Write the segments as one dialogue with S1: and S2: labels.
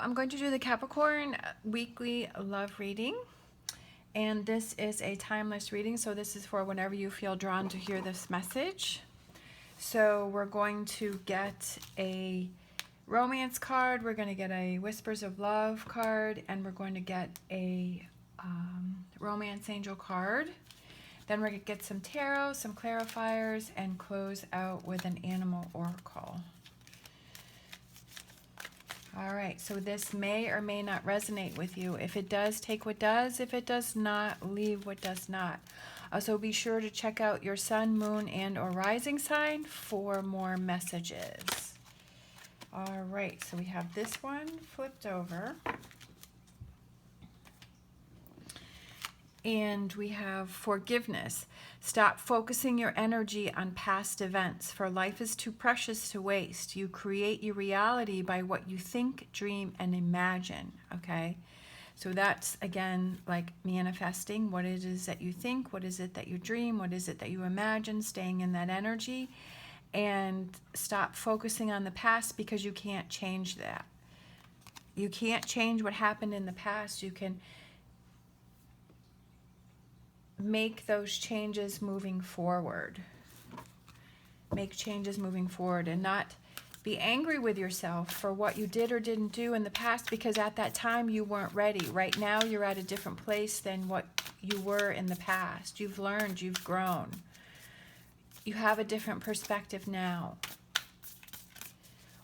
S1: I'm going to do the Capricorn weekly love reading. And this is a timeless reading, so this is for whenever you feel drawn to hear this message. So we're going to get a romance card, we're going to get a Whispers of Love card, and we're going to get a romance angel card. Then we're going to get some tarot, some clarifiers, and close out with an animal oracle. All right, so this may or may not resonate with you. If it does, take what does. If it does not, leave what does not. Also, be sure to check out your sun, moon, and or rising sign for more messages. All right, so we have this one flipped over. And we have forgiveness. Stop focusing your energy on past events, for life is too precious to waste. You create your reality by what you think, dream, and imagine, okay? So that's, again, like manifesting what it is that you think, what is it that you dream, what is it that you imagine, staying in that energy. And stop focusing on the past because you can't change that. You can't change what happened in the past. You can make those changes moving forward. Make changes moving forward and not be angry with yourself for what you did or didn't do in the past because at that time you weren't ready. Right now you're at a different place than what you were in the past. You've learned, you've grown. You have a different perspective now.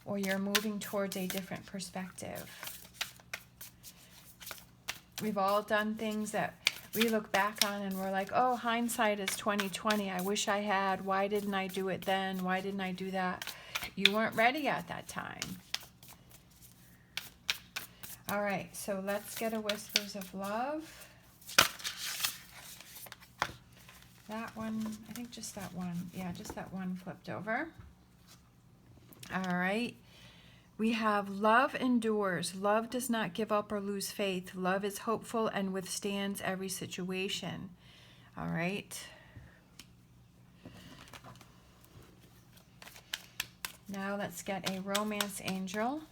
S1: Or you're moving towards a different perspective. We've all done things that we look back on and we're like, oh, hindsight is 20/20. I wish I had. Why didn't I do it then? Why didn't I do that? You weren't ready at that time. All right, so let's get a Whispers of Love. That one, I think just that one. Yeah, just that one flipped over. All right. We have love endures. Love does not give up or lose faith. Love is hopeful and withstands every situation. All right. Now let's get a romance angel.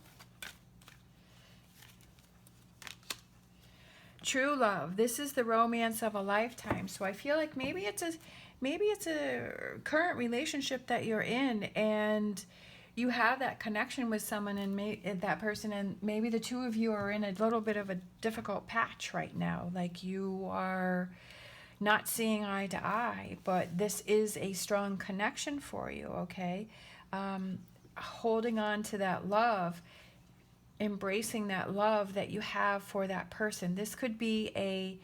S1: True love. This is the romance of a lifetime. So I feel like maybe it's a current relationship that you're in and you have that connection with someone and that person, and maybe the two of you are in a little bit of a difficult patch right now. Like you are not seeing eye to eye, but this is a strong connection for you, okay? Holding on to that love, embracing that love that you have for that person. This could be a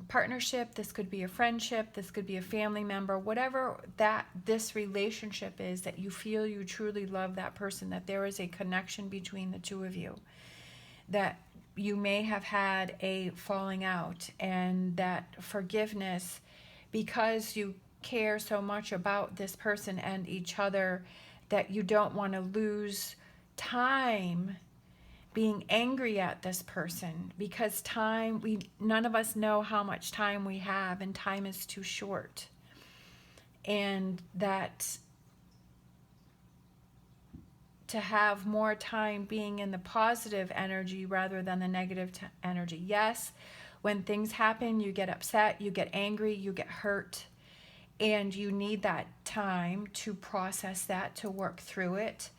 S1: partnership, this could be a friendship, this could be a family member, whatever that this relationship is, that you feel you truly love that person, that there is a connection between the two of you, that you may have had a falling out, and that forgiveness, because you care so much about this person and each other, that you don't want to lose time being angry at this person, because none of us know how much time we have, and time is too short. And that to have more time being in the positive energy rather than the negative energy. Yes, when things happen, you get upset, you get angry, you get hurt, and you need that time to process that, to work through it.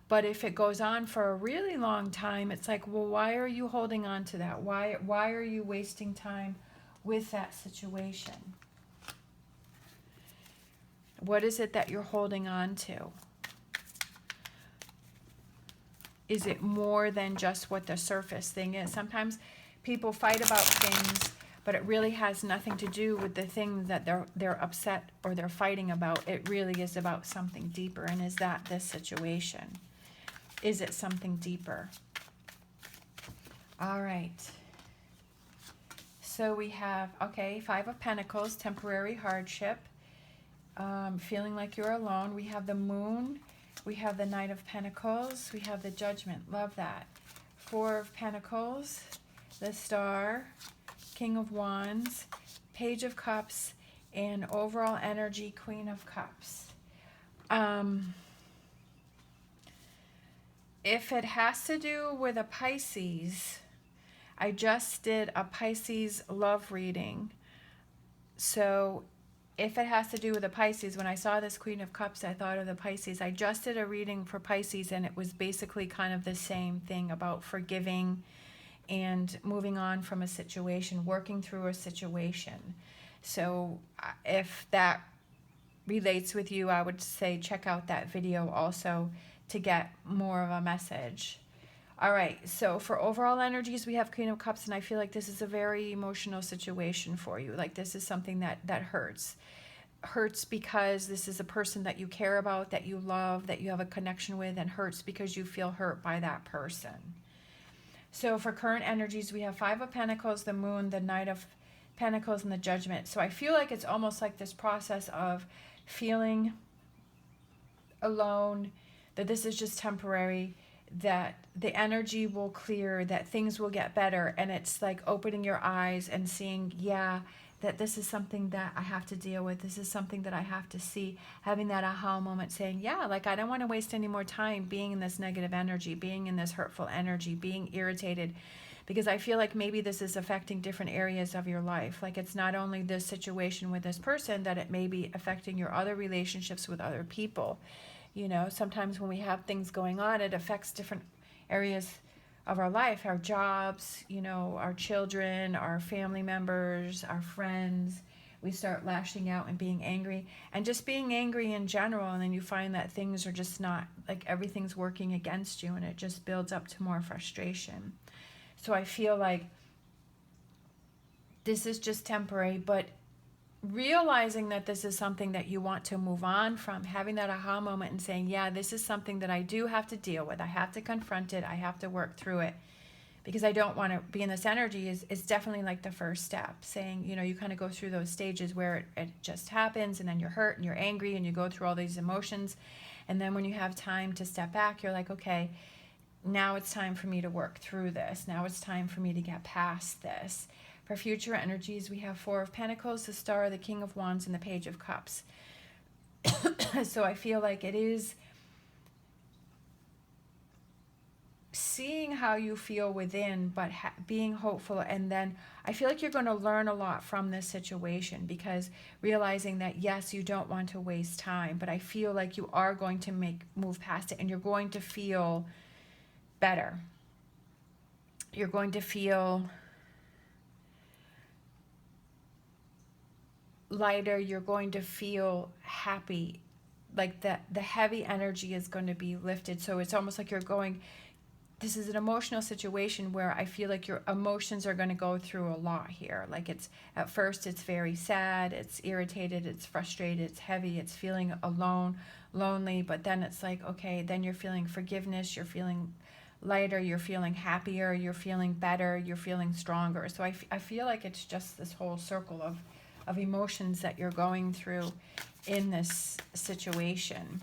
S1: But if it goes on for a really long time, it's like, well, why are you holding on to that? Why are you wasting time with that situation? What is it that you're holding on to? Is it more than just what the surface thing is? Sometimes people fight about things, but it really has nothing to do with the thing that they're upset or they're fighting about. It really is about something deeper. And is that this situation? Is it something deeper? All right. So we have, okay, Five of Pentacles, temporary hardship, feeling like you're alone. We have the Moon. We have the Knight of Pentacles. We have the Judgment. Love that. Four of Pentacles, the Star, King of Wands, Page of Cups, and overall energy, Queen of Cups. If it has to do with a Pisces, I just did a Pisces love reading. So if it has to do with the Pisces, when I saw this Queen of Cups, I thought of the Pisces. I just did a reading for Pisces, and it was basically kind of the same thing about forgiving and moving on from a situation, working through a situation. So if that relates with you, I would say check out that video also to get more of a message. All right, so for overall energies, we have Queen of Cups, and I feel like this is a very emotional situation for you. Like this is something that hurts. Hurts because this is a person that you care about, that you love, that you have a connection with, and hurts because you feel hurt by that person. So for current energies, we have Five of Pentacles, the Moon, the Knight of Pentacles, and the Judgment. So I feel like it's almost like this process of feeling alone, that this is just temporary, that the energy will clear, that things will get better. And it's like opening your eyes and seeing, yeah, that this is something that I have to deal with. This is something that I have to see. Having that aha moment saying, yeah, like I don't want to waste any more time being in this negative energy, being in this hurtful energy, being irritated. Because I feel like maybe this is affecting different areas of your life. Like it's not only this situation with this person, that it may be affecting your other relationships with other people. You know, sometimes when we have things going on, it affects different areas of our life, our jobs, you know, our children, our family members, our friends. We start lashing out and being angry, and just being angry in general, and then you find that things are just not, like everything's working against you, and it just builds up to more frustration. So I feel like this is just temporary, but realizing that this is something that you want to move on from, having that aha moment and saying, yeah, this is something that I do have to deal with. I have to confront it. I have to work through it because I don't want to be in this energy is definitely like the first step. Saying, you know, you kind of go through those stages where it just happens, and then you're hurt and you're angry and you go through all these emotions. And then when you have time to step back, you're like, okay, now it's time for me to work through this. Now it's time for me to get past this. For future energies, we have Four of Pentacles, the Star, the King of Wands, and the Page of Cups. So I feel like it is seeing how you feel within, but being hopeful. And then I feel like you're going to learn a lot from this situation, because realizing that, yes, you don't want to waste time, but I feel like you are going to move past it, and you're going to feel better. You're going to feel lighter. You're going to feel happy. Like the heavy energy is going to be lifted. So it's almost like this is an emotional situation where I feel like your emotions are going to go through a lot here. Like at first it's very sad, it's irritated, it's frustrated, it's heavy, it's feeling alone, lonely, but then it's like, okay, then you're feeling forgiveness, you're feeling lighter, you're feeling happier, you're feeling better, you're feeling stronger. So I feel like it's just this whole circle of emotions that you're going through in this situation.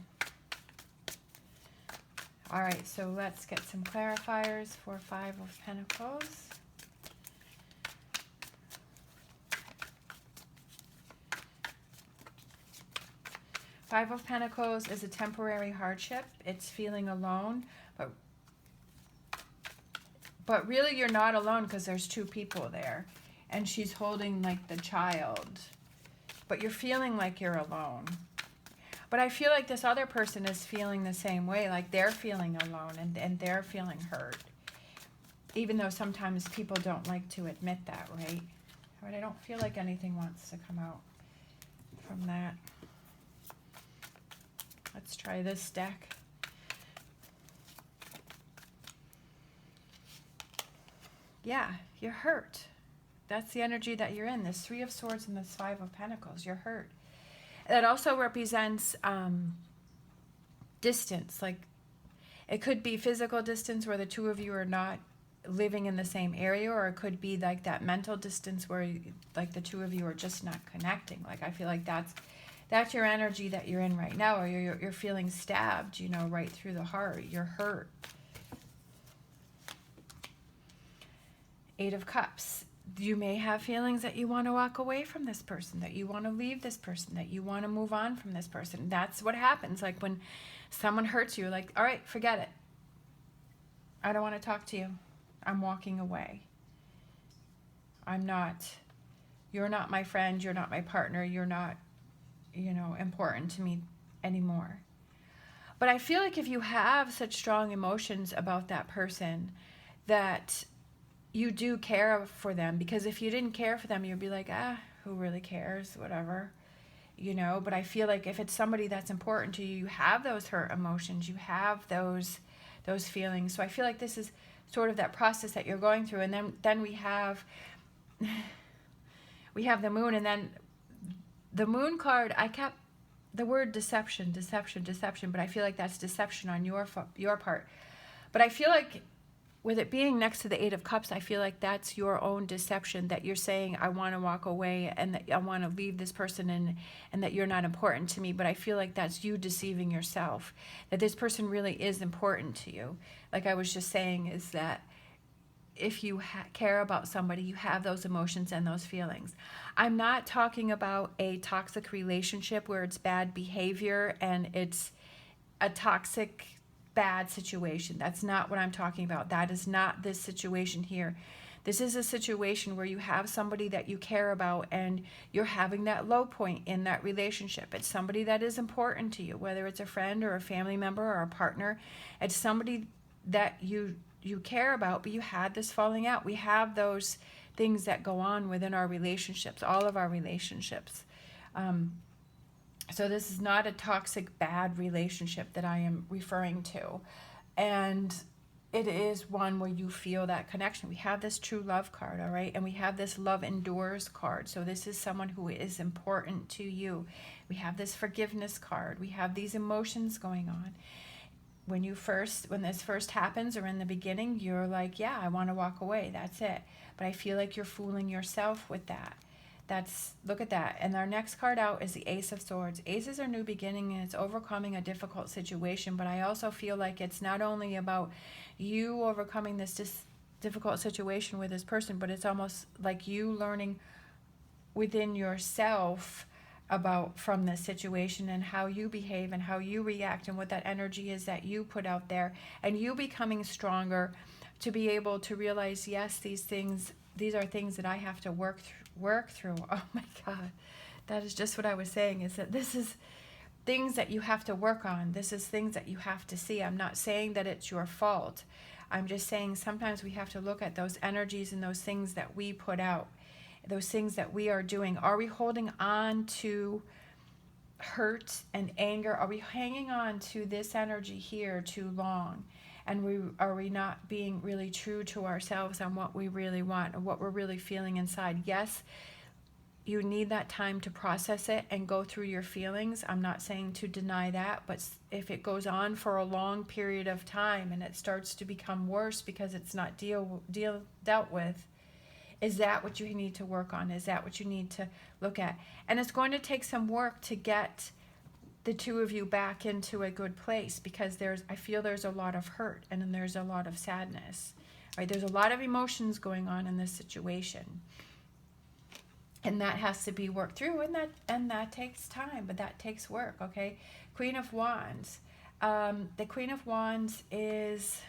S1: All right, so let's get some clarifiers for Five of Pentacles. Five of Pentacles is a temporary hardship. It's feeling alone, but really you're not alone, because there's two people there, and she's holding like the child, but you're feeling like you're alone. But I feel like this other person is feeling the same way, like they're feeling alone and they're feeling hurt. Even though sometimes people don't like to admit that, right? But I don't feel like anything wants to come out from that. Let's try this deck. Yeah, you're hurt. That's the energy that you're in. This Three of Swords and this Five of Pentacles. You're hurt. That also represents distance. Like it could be physical distance where the two of you are not living in the same area, or it could be like that mental distance where like the two of you are just not connecting. Like I feel like that's your energy that you're in right now, or you're feeling stabbed, you know, right through the heart. You're hurt. Eight of Cups. You may have feelings that you want to walk away from this person, that you want to leave this person, that you want to move on from this person. That's what happens. Like when someone hurts you, like, all right, forget it. I don't want to talk to you. I'm walking away. You're not my friend, you're not my partner, you're not, important to me anymore. But I feel like if you have such strong emotions about that person, that you do care for them, because if you didn't care for them, you'd be like, who really cares, whatever, but I feel like if it's somebody that's important to you, you have those hurt emotions, you have those feelings. So I feel like this is sort of that process that you're going through. And then we have the moon, and then the moon card, I kept the word deception, but I feel like that's deception on your part. But I feel like with it being next to the Eight of Cups, I feel like that's your own deception, that you're saying, I want to walk away and that I want to leave this person and that you're not important to me. But I feel like that's you deceiving yourself, that this person really is important to you. Like I was just saying, is that if you care about somebody, you have those emotions and those feelings. I'm not talking about a toxic relationship where it's bad behavior and it's a toxic bad situation. That's not what I'm talking about. That is not this situation here. This is a situation where you have somebody that you care about and you're having that low point in that relationship. It's somebody that is important to you, whether it's a friend or a family member or a partner. It's somebody that you care about, but you had this falling out. We have those things that go on within our relationships, all of our relationships. So this is not a toxic, bad relationship that I am referring to. And it is one where you feel that connection. We have this true love card, all right? And we have this love endures card. So this is someone who is important to you. We have this forgiveness card. We have these emotions going on. When this first happens, or in the beginning, you're like, yeah, I want to walk away. That's it. But I feel like you're fooling yourself with that. Look at that. And our next card out is the Ace of Swords. Aces are new beginning, and it's overcoming a difficult situation. But I also feel like it's not only about you overcoming this difficult situation with this person, but it's almost like you learning within yourself from this situation and how you behave and how you react and what that energy is that you put out there, and you becoming stronger to be able to realize, yes, these are things that I have to work through. Oh my God, that is just what I was saying, is that this is things that you have to work on. This is things that you have to see. I'm not saying that it's your fault. I'm just saying sometimes we have to look at those energies and those things that we put out, those things that we are doing. Are we holding on to hurt and anger? Are we hanging on to this energy here too long? And are we not being really true to ourselves on what we really want and what we're really feeling inside? Yes, you need that time to process it and go through your feelings. I'm not saying to deny that, but if it goes on for a long period of time and it starts to become worse because it's not dealt with, is that what you need to work on? Is that what you need to look at? And it's going to take some work to get the two of you back into a good place, because I feel there's a lot of hurt and then there's a lot of sadness, right? There's a lot of emotions going on in this situation, and that has to be worked through, and that takes time, but that takes work. Okay, Queen of Wands. The Queen of Wands is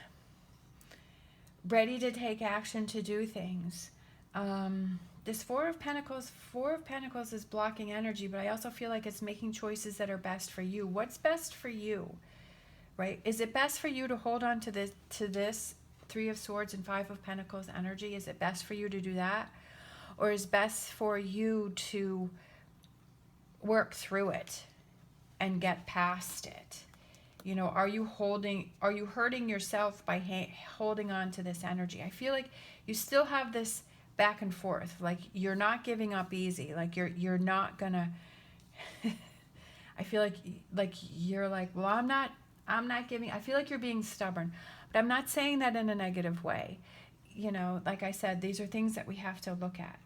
S1: ready to take action to do things. This Four of Pentacles is blocking energy, but I also feel like it's making choices that are best for you. What's best for you, right? Is it best for you to hold on to this Three of Swords and Five of Pentacles energy? Is it best for you to do that? Or is it best for you to work through it and get past it? Are you hurting yourself by holding on to this energy? I feel like you still have this back and forth, like you're not giving up easy, like you're not gonna I feel like you're like, well, I'm not giving. I feel like you're being stubborn, but I'm not saying that in a negative way. Like I said, these are things that we have to look at,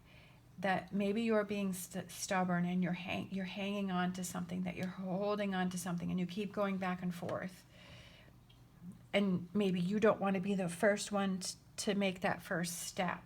S1: that maybe you're being stubborn and you're hanging on to something, that you're holding on to something, and you keep going back and forth, and maybe you don't want to be the first one to make that first step.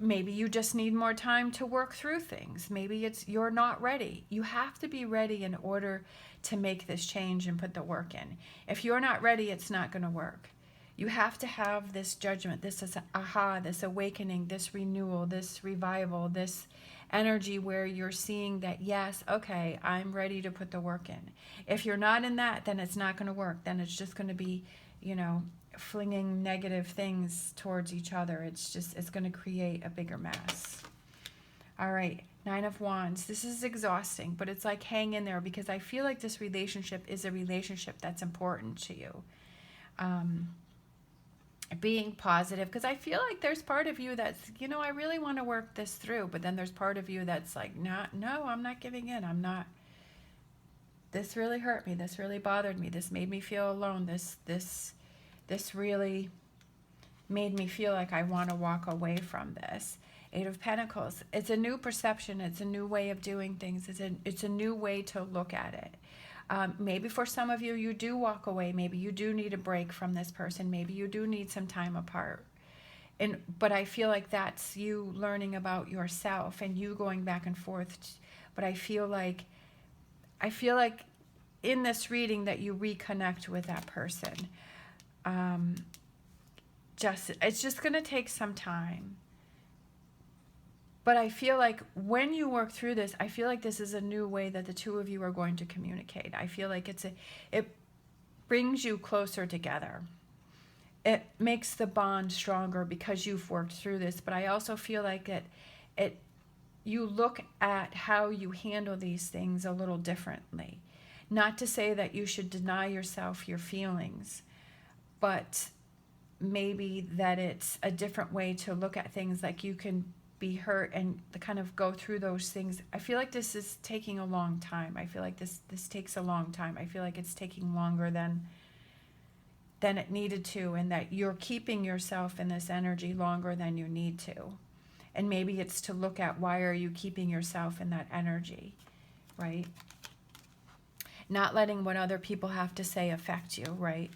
S1: Maybe you just need more time to work through things. Maybe you're not ready. You have to be ready in order to make this change and put the work in. If you're not ready, it's not going to work. You have to have this judgment, this is aha, this awakening, this renewal, this revival, this energy where you're seeing that, yes, okay, I'm ready to put the work in. If you're not in that, then it's not going to work. Then it's just going to be, you know, flinging negative things towards each other. It's going to create a bigger mess. All right, 9 of Wands. This is exhausting, but it's like hang in there, because I feel like this relationship is a relationship that's important to you. Being positive, because I feel like there's part of you that's, you know, I really want to work this through, but then there's part of you that's like, no, I'm not giving in. I'm not. This really hurt me. This really bothered me. This made me feel alone. This really made me feel like I want to walk away from this. 8 of Pentacles. It's a new perception. It's a new way of doing things. It's a new way to look at it. Maybe for some of you, you do walk away. Maybe you do need a break from this person. Maybe you do need some time apart. But I feel like that's you learning about yourself and you going back and forth. But I feel like in this reading that you reconnect with that person. It's just going to take some time. But I feel like when you work through this, I feel like this is a new way that the two of you are going to communicate. I feel like it brings you closer together. It makes the bond stronger because you've worked through this. But I also feel like you look at how you handle these things a little differently. Not to say that you should deny yourself your feelings, but maybe that it's a different way to look at things, like you can be hurt and kind of go through those things. I feel like this is taking a long time. I feel like this takes a long time. I feel like it's taking longer than it needed to, and that you're keeping yourself in this energy longer than you need to. And maybe it's to look at, why are you keeping yourself in that energy, right? Not letting what other people have to say affect you, right?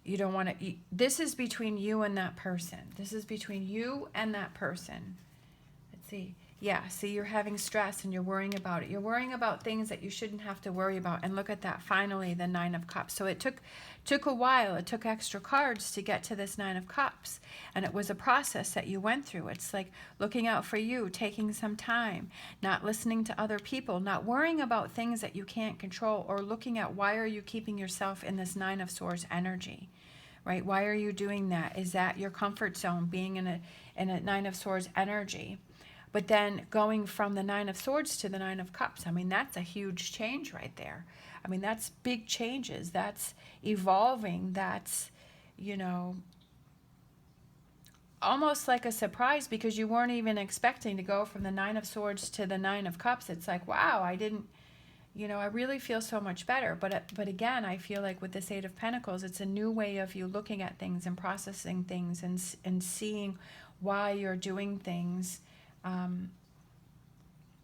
S1: You don't want to, this is between you and that person. This is between you and that person. See, yeah, see, you're having stress and you're worrying about it. You're worrying about things that you shouldn't have to worry about. And look at that, finally, the 9 of Cups. So it took a while. It took extra cards to get to this 9 of Cups. And it was a process that you went through. It's like looking out for you, taking some time, not listening to other people, not worrying about things that you can't control, or looking at, why are you keeping yourself in this 9 of Swords energy, right? Why are you doing that? Is that your comfort zone, being in a 9 of Swords energy? But then going from the 9 of Swords to the 9 of Cups, I mean, that's a huge change right there. I mean, that's big changes. That's evolving. That's, you know, almost like a surprise, because you weren't even expecting to go from the 9 of Swords to the 9 of Cups. It's like, wow, I didn't, you know, I really feel so much better. But again, I feel like with this 8 of Pentacles, it's a new way of you looking at things and processing things and seeing why you're doing things.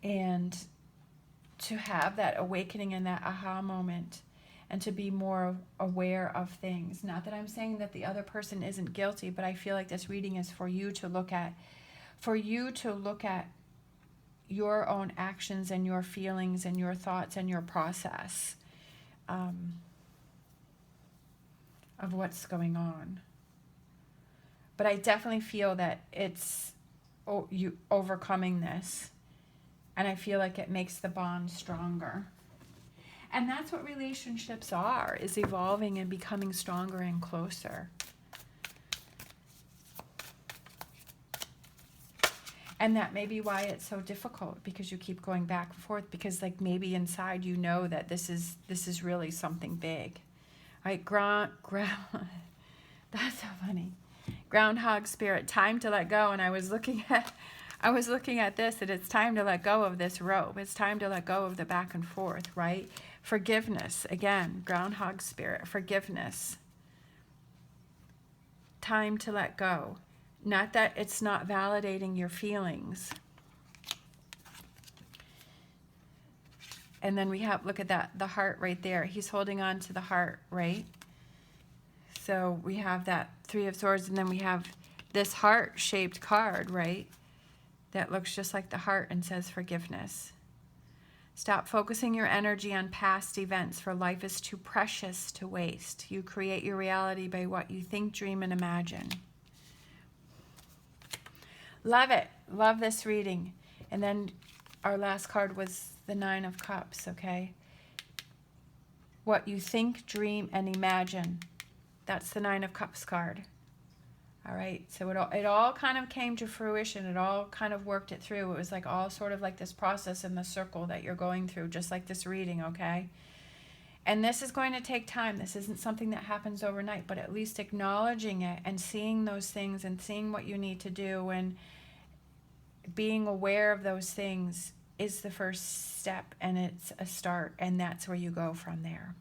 S1: And to have that awakening and that aha moment, and to be more aware of things. Not that I'm saying that the other person isn't guilty, but I feel like this reading is for you to look at, your own actions and your feelings and your thoughts and your process of what's going on. But I definitely feel that it's you overcoming this, and I feel like it makes the bond stronger. And that's what relationships are, is evolving and becoming stronger and closer. And that may be why it's so difficult, because you keep going back and forth, because like maybe inside you know that this is really something big. Right? That's so funny. Groundhog spirit, time to let go. And I was looking at this, and it's time to let go of this rope. It's time to let go of the back and forth, right? Forgiveness, again, groundhog spirit, forgiveness. Time to let go. Not that it's not validating your feelings. And then we have, look at that, the heart right there. He's holding on to the heart, right? So we have that 3 of Swords, and then we have this heart-shaped card, right? That looks just like the heart and says forgiveness. Stop focusing your energy on past events, for life is too precious to waste. You create your reality by what you think, dream, and imagine. Love it. Love this reading. And then our last card was the Nine of Cups, okay? What you think, dream, and imagine. That's the Nine of Cups card. All right, so it all kind of came to fruition. It all kind of worked it through. It was like all sort of like this process in the circle that you're going through, just like this reading, okay? And this is going to take time. This isn't something that happens overnight, but at least acknowledging it and seeing those things and seeing what you need to do and being aware of those things is the first step, and it's a start, and that's where you go from there.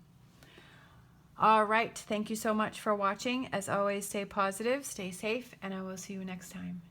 S1: All right. Thank you so much for watching. As always, stay positive, stay safe, and I will see you next time.